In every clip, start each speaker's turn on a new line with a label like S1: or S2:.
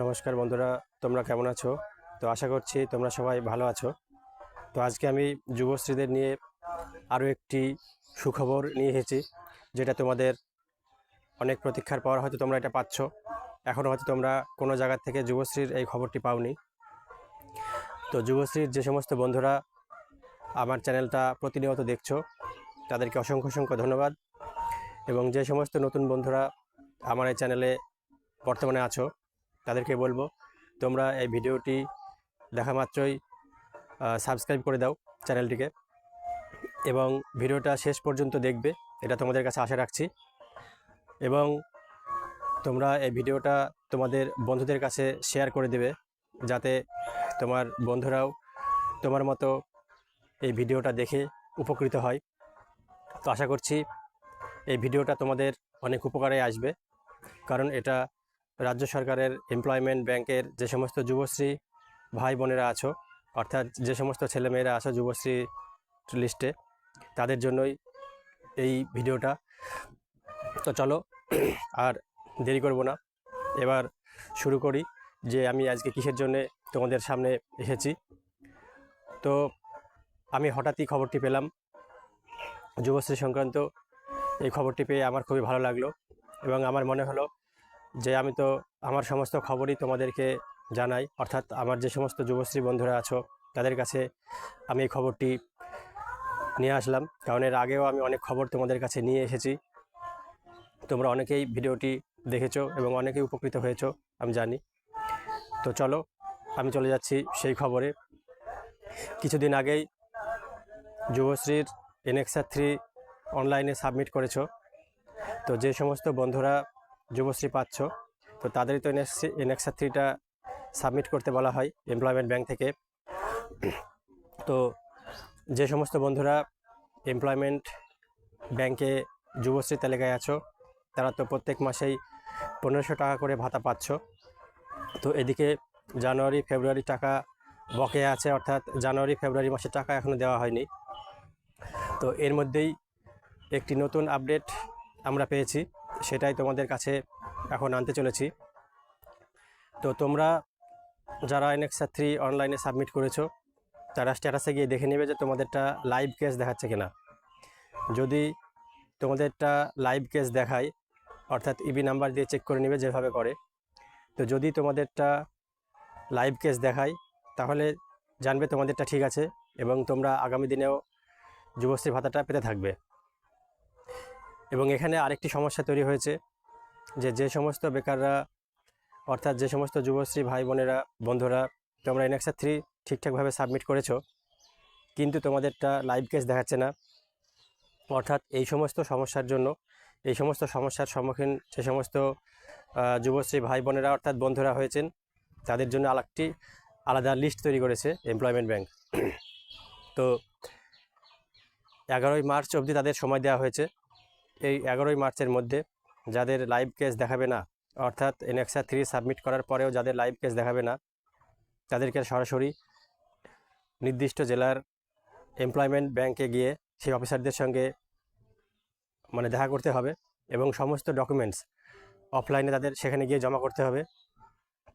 S1: নমস্কার বন্ধুরা, তোমরা কেমন আছো? তো আশা করছি তোমরা সবাই ভালো আছো। তো আজকে আমি যুবশ্রীদের নিয়ে আরও একটি সুখবর নিয়ে এসেছি, যেটা তোমাদের অনেক প্রতীক্ষার পর হয়তো তোমরা এটা পাচ্ছ। এখনও হয়তো তোমরা কোনো জায়গা থেকে যুবশ্রীর এই খবরটি পাওনি। তো যুবশ্রীর যে সমস্ত বন্ধুরা আমার চ্যানেলটা প্রতিনিয়ত দেখছো, তাদেরকে অসংখ্য অসংখ্য ধন্যবাদ। এবং যে সমস্ত নতুন বন্ধুরা আমার এই চ্যানেলে বর্তমানে আছো, তাদেরকে বলবো তোমরা এই ভিডিওটি দেখা মাত্রই সাবস্ক্রাইব করে দাও চ্যানেলটিকে, এবং ভিডিওটা শেষ পর্যন্ত দেখবে, এটা তোমাদের কাছে আশা রাখছি। এবং তোমরা এই ভিডিওটা তোমাদের বন্ধুদের কাছে শেয়ার করে দেবে, যাতে তোমার বন্ধুরাও তোমার মতো এই ভিডিওটা দেখে উপকৃত হয়। তো আশা করছি এই ভিডিওটা তোমাদের অনেক উপকারে আসবে, কারণ এটা রাজ্য সরকারের এমপ্লয়মেন্ট ব্যাংকের যে সমস্ত যুবশ্রী ভাই বোনেরা আছো, অর্থাৎ যে সমস্ত ছেলেমেয়েরা আছো যুবশ্রী লিস্টে, তাদের জন্যই এই ভিডিওটা। তো চলো আর দেরি করব না, এবার শুরু করি যে আমি আজকে কিসের জন্যে তোমাদের সামনে এসেছি। তো আমি হঠাৎই খবরটি পেলাম যুবশ্রী সংক্রান্ত। এই খবরটি পেয়ে আমার খুবই ভালো লাগলো, এবং আমার মনে হলো যে আমি তো আমার সমস্ত খবরই তোমাদেরকে জানাই, অর্থাৎ আমার যে সমস্ত যুবশ্রী বন্ধুরা আছো তাদের কাছে আমি এই খবরটি নিয়ে আসলাম। কারণ এর আগেও আমি অনেক খবর তোমাদের কাছে নিয়ে এসেছি, তোমরা অনেকেই ভিডিওটি দেখেছো এবং অনেকেই উপকৃত হয়েছো, আমি জানি। তো চলো আমি চলে যাচ্ছি সেই খবরে। কিছুদিন আগেই যুবশ্রীর NEXA 3 অনলাইনে সাবমিট করেছো। তো যে সমস্ত বন্ধুরা যুবশ্রী পাচ্ছ, তো তাদেরই তো NEXA 3টা সাবমিট করতে বলা হয় এমপ্লয়মেন্ট ব্যাংক থেকে। তো যে সমস্ত বন্ধুরা এমপ্লয়মেন্ট ব্যাংকে যুবশ্রী তালিকায় আছো, তারা তো প্রত্যেক মাসেই 1500 টাকা করে ভাতা পাচ্ছ। তো এদিকে জানুয়ারি ফেব্রুয়ারি টাকা বকেয়া আছে, অর্থাৎ জানুয়ারি ফেব্রুয়ারি মাসের টাকা এখনও দেওয়া হয়নি। তো এর মধ্যেই একটি নতুন আপডেট আমরা পেয়েছি, সেটাই তোমাদের কাছে এখন আনতে চলেছি। তো তোমরা যারা NEXA 3 অনলাইনে সাবমিট করেছো, তারা স্ট্যাটাসে গিয়ে দেখে নেবে যে তোমাদেরটা লাইভ কেস দেখাচ্ছে কিনা। যদি তোমাদেরটা লাইভ কেস দেখায়, অর্থাৎ ইবি নাম্বার দিয়ে চেক করে নেবে যেভাবে করে। তো যদি তোমাদেরটা লাইভ কেস দেখায়, তাহলে জানবে তোমাদেরটা ঠিক আছে, এবং তোমরা আগামী দিনেও যুবশ্রী ভাতাটা পেতে থাকবে। এবং এখানে আরেকটি সমস্যা তৈরি হয়েছে, যে সমস্ত বেকাররা, অর্থাৎ যে সমস্ত যুবশ্রী ভাই বোনেরা বন্ধুরা তোমরা NEXA 3 ঠিকঠাকভাবে সাবমিট করেছো, কিন্তু তোমাদেরটা লাইভ কেস দেখাচ্ছে না, অর্থাৎ এই সমস্ত সমস্যার জন্য, এই সমস্ত সমস্যার সম্মুখীন যে সমস্ত যুবশ্রী ভাই বোনেরা অর্থাৎ বন্ধুরা হয়েছেন, তাদের জন্য আলাদা লিস্ট তৈরি করেছে এমপ্লয়মেন্ট ব্যাংক। তো 11ই মার্চ অবধি তাদের সময় দেওয়া হয়েছে। এই 11ই মার্চের মধ্যে যাদের লাইভ কেস দেখাবে না, অর্থাৎ NEXA 3 সাবমিট করার পরেও যাদের লাইভ কেস দেখাবে না, তাদেরকে সরাসরি নির্দিষ্ট জেলার এমপ্লয়মেন্ট ব্যাংকে গিয়ে সেই অফিসারদের সঙ্গে দেখা করতে হবে, এবং সমস্ত ডকুমেন্টস অফলাইনে তাদের সেখানে গিয়ে জমা করতে হবে,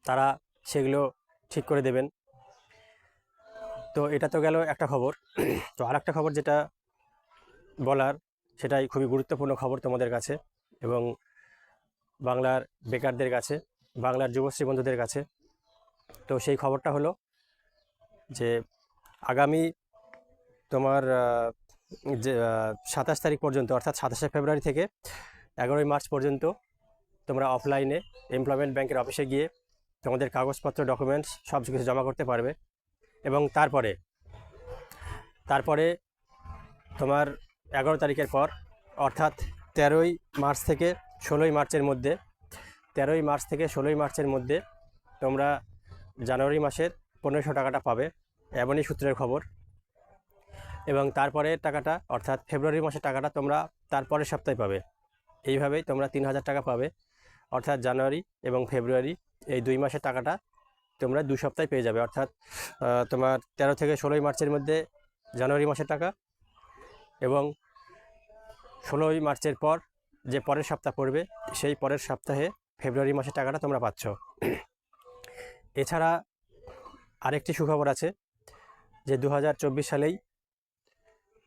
S1: তারা সেগুলো ঠিক করে দেবেন। তো এটা তো গেল একটা খবর। তো আর একটা খবর যেটা বলার, সেটাই খুবই গুরুত্বপূর্ণ খবর তোমাদের কাছে এবং বাংলার বেকারদের কাছে, বাংলার যুবশ্রী বন্ধুদের কাছে। তো সেই খবরটা হলো যে আগামী তোমার যে 27 তারিখ পর্যন্ত, অর্থাৎ 27শে ফেব্রুয়ারি থেকে 11ই মার্চ পর্যন্ত তোমরা অফলাইনে এমপ্লয়মেন্ট ব্যাংকের অফিসে গিয়ে তোমাদের কাগজপত্র ডকুমেন্টস সব কিছু জমা করতে পারবে। এবং তারপরে তোমার 11 তারিখের পর, অর্থাৎ 13ই মার্চ থেকে 16ই মার্চের মধ্যে, 13ই মার্চ থেকে 16ই মার্চের মধ্যে তোমরা জানুয়ারি মাসের 1500 টাকাটা পাবে, এমনই সূত্রের খবর। এবং তারপরের টাকাটা, অর্থাৎ ফেব্রুয়ারি মাসের টাকাটা তোমরা তারপরের সপ্তাহে পাবে। এইভাবেই তোমরা 3000 টাকা পাবে, অর্থাৎ জানুয়ারি এবং ফেব্রুয়ারি এই 2 মাসের টাকাটা তোমরা 2 সপ্তাহে পেয়ে যাবে। অর্থাৎ তোমার 13 থেকে 16ই মার্চের মধ্যে জানুয়ারি মাসের টাকা, এবং 16ই মার্চের পর যে পরের সপ্তাহ পড়বে, সেই পরের সপ্তাহে ফেব্রুয়ারি মাসের টাকাটা তোমরা পাচ্ছ। এছাড়া আরেকটি সুখবর আছে যে 2024 সালেই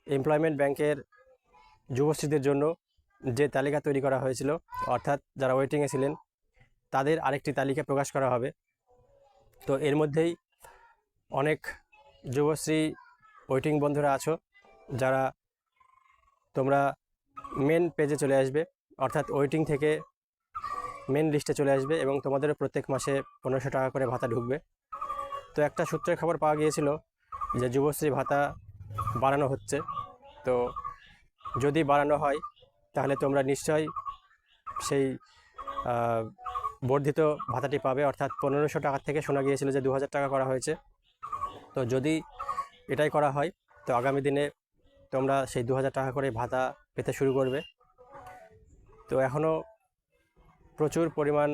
S1: এমপ্লয়মেন্ট ব্যাংকের যুবশ্রীদের জন্য যে তালিকা তৈরি করা হয়েছিল, অর্থাৎ যারা ওয়েটিংয়ে ছিলেন তাদের আরেকটি তালিকা প্রকাশ করা হবে। তো এর মধ্যেই অনেক যুবশ্রী ওয়েটিং বন্ধুরা আছো, যারা তোমরা মেন পেজে চলে আসবে, অর্থাৎ ওয়েটিং থেকে মেন লিস্টে চলে আসবে এবং তোমাদেরও প্রত্যেক মাসে 1500 টাকা করে ভাতা ঢুকবে। তো একটা সূত্রের খবর পাওয়া গিয়েছিল যে যুবশ্রী ভাতা বাড়ানো হচ্ছে। তো যদি বাড়ানো হয় তাহলে তোমরা নিশ্চয়ই সেই বর্ধিত ভাতাটি পাবে, অর্থাৎ 1500 টাকা থেকে শোনা গিয়েছিল যে 2000 টাকা করা হয়েছে। তো যদি এটাই করা হয় তো আগামী দিনে তোমরা সেই 2000 টাকা করে ভাতা পেতে শুরু করবে। তো এখনও প্রচুর পরিমাণ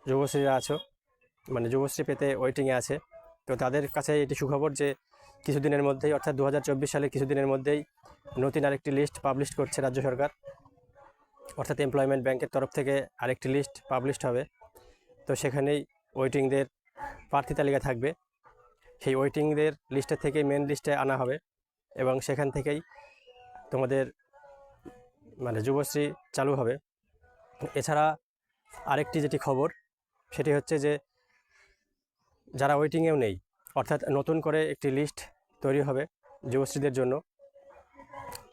S1: যুবশ্রীরা আছো, মানে যুবশ্রী পেতে ওয়েটিংয়ে আছে। তো তাদের কাছে এটি সুখবর যে কিছুদিনের মধ্যেই, অর্থাৎ 2024 সালে কিছুদিনের মধ্যেই নতুন আরেকটি লিস্ট পাবলিশ করছে রাজ্য সরকার, অর্থাৎ এমপ্লয়মেন্ট ব্যাংকের তরফ থেকে আরেকটি লিস্ট পাবলিশড হবে। তো সেখানেই ওয়েটিংদের প্রার্থী তালিকা থাকবে, সেই ওয়েটিংদের লিস্টের থেকে মেন লিস্টে আনা হবে এবং সেখান থেকেই তোমাদের মানে যুবশ্রী চালু হবে। এছাড়া আরেকটি যেটি খবর সেটি হচ্ছে যে যারা ওয়েটিংয়েও নেই, অর্থাৎ নতুন করে একটি লিস্ট তৈরি হবে যুবশ্রীদের জন্য।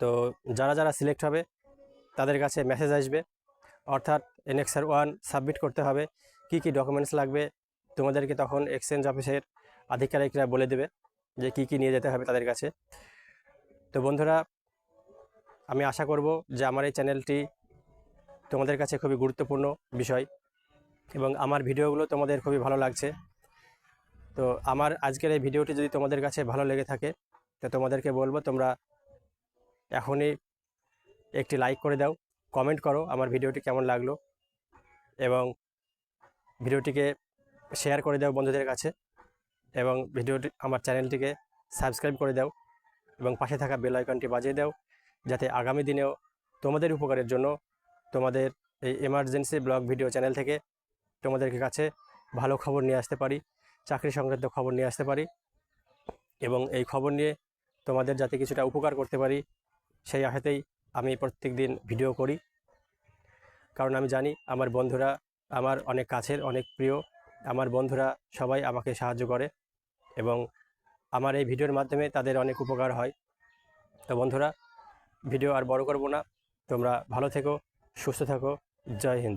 S1: তো যারা যারা সিলেক্ট হবে তাদের কাছে মেসেজ আসবে, অর্থাৎ এনএক্সআর 1 সাবমিট করতে হবে। কি কি ডকুমেন্টস লাগবে তোমাদেরকে তখন এক্সচেঞ্জ অফিসের আধিকারিকরা বলে দেবে যে কি কি নিয়ে যেতে হবে তাদের কাছে। তো বন্ধুরা, আমি আশা করব যে আমার এই চ্যানেলটি তোমাদের কাছে খুবই গুরুত্বপূর্ণ বিষয় এবং আমার ভিডিওগুলো তোমাদের খুবই ভালো লাগছে। তো আমার আজকের এই ভিডিওটি যদি তোমাদের কাছে ভালো লেগে থাকে তো তোমাদেরকে বলবো তোমরা এখনই একটি লাইক করে দাও, কমেন্ট করো আমার ভিডিওটি কেমন লাগলো এবং ভিডিওটিকে শেয়ার করে দাও বন্ধুদের কাছে এবং ভিডিওটি আমার চ্যানেলটিকে সাবস্ক্রাইব করে দাও এবং পাশে থাকা বেল আইকনটি বাজিয়ে দাও, যাতে আগামী দিনেও তোমাদের উপকারের জন্য তোমাদের এই এমার্জেন্সি ব্লগ ভিডিও চ্যানেল থেকে তোমাদের কাছে ভালো খবর নিয়ে আসতে পারি, চাকরি সংক্রান্ত খবর নিয়ে আসতে পারি এবং এই খবর নিয়ে তোমাদের যাতে কিছুটা উপকার করতে পারি সেই আশাতেই আমি প্রত্যেক দিন ভিডিও করি। কারণ আমি জানি আমার বন্ধুরা আমার অনেক কাছের, অনেক প্রিয়, আমার বন্ধুরা সবাই আমাকে সাহায্য করে এবং আমার এই ভিডিওর মাধ্যমে তাদের অনেক উপকার হয়। তো বন্ধুরা, ভিডিও আর বড় করব না, তোমরা ভালো থেকো, সুস্থ থাকো। জয় হিন্দ।